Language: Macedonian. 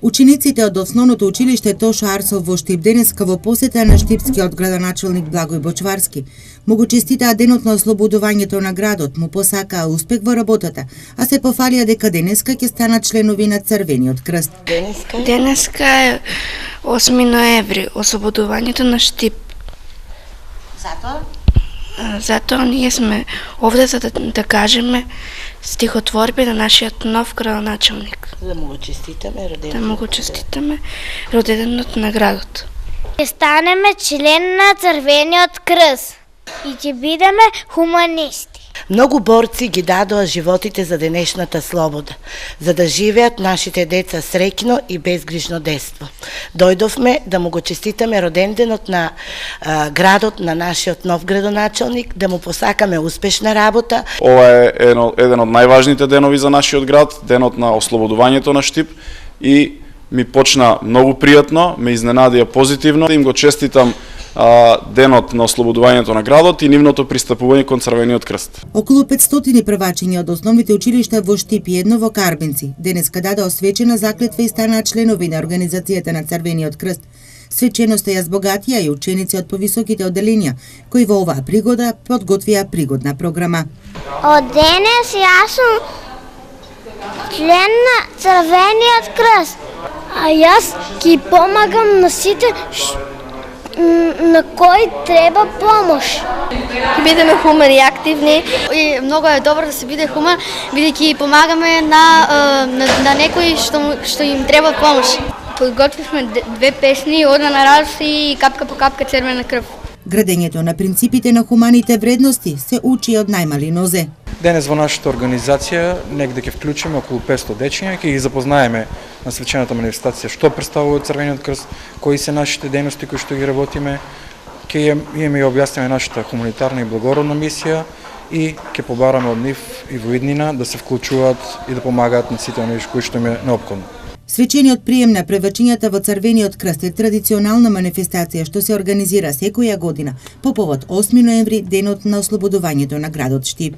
Учениците од основното училиште Тошо Арсов во Штип денеска во посета на штипскиот градоначелник Благој Бочварски му го честитаа денот на ослободувањето на градот, му посакаа успех во работата, а се пофалија дека денеска ќе станат членови на Црвениот крст. Денеска е 8 ноември, ослободувањето на Штип. Затоа ние сме овде за да кажеме стихотворби на нашиот нов градоначелник. Да му го честитаме роденденот на градот. Ќе станеме член на Црвениот крст и ќе бидеме хуманисти. Многу борци ги дадоа животите за денешната слобода, за да живеат нашите деца среќно и безгрижно детство. Дојдовме да му го честитаме роденденот на градот на нашиот нов градоначелник, да му посакаме успешна работа. Ова е еден од најважните денови за нашиот град, денот на ослободувањето на Штип, и ми почна многу пријатно, ме изненадија позитивно. Им го честитам денот на ослободувањето на градот и нивното пристапување кон Црвениот крст. Околу 500 првачиња од основните училишта во Штип и едно во Карбинци денеска дадоа свечена заклетва и станаа членови на организацијата на Црвениот крст. Свеченоста ја збогатија и ученици од повисоките одделенија, кои во оваа пригода подготвија пригодна програма. Од денес јас сум член на Црвениот крст, а јас ќе помагам на сите на кои треба помош. Ќе бидеме хумани и активни и многу е добро да се биде хуман, бидејќи помагаме на некои што им треба помош. Подготвивме 2 песни, Ода на радост и Капка по капка црвена крв. Градењето на принципите на хуманите вредности се учи од најмали нозе. Денес во нашата организација негде ќе вклучиме околу 500 дечиња, ќе ги запознаеме на свечената манифестација што представува Црвениот крст, кои се нашите дејности кои што ги работиме, ќе им ја објасниме нашата хуманитарна и благородна мисија и ќе побараме од нив и во иднина да се вклучуваат и да помагаат на сите оние кои што им е неопходно. Свечениот прием на превачињата во Црвениот крст е традиционална манифестација што се организира секоја година по повод 8 ноември, денот на ослободувањето на градот Штип.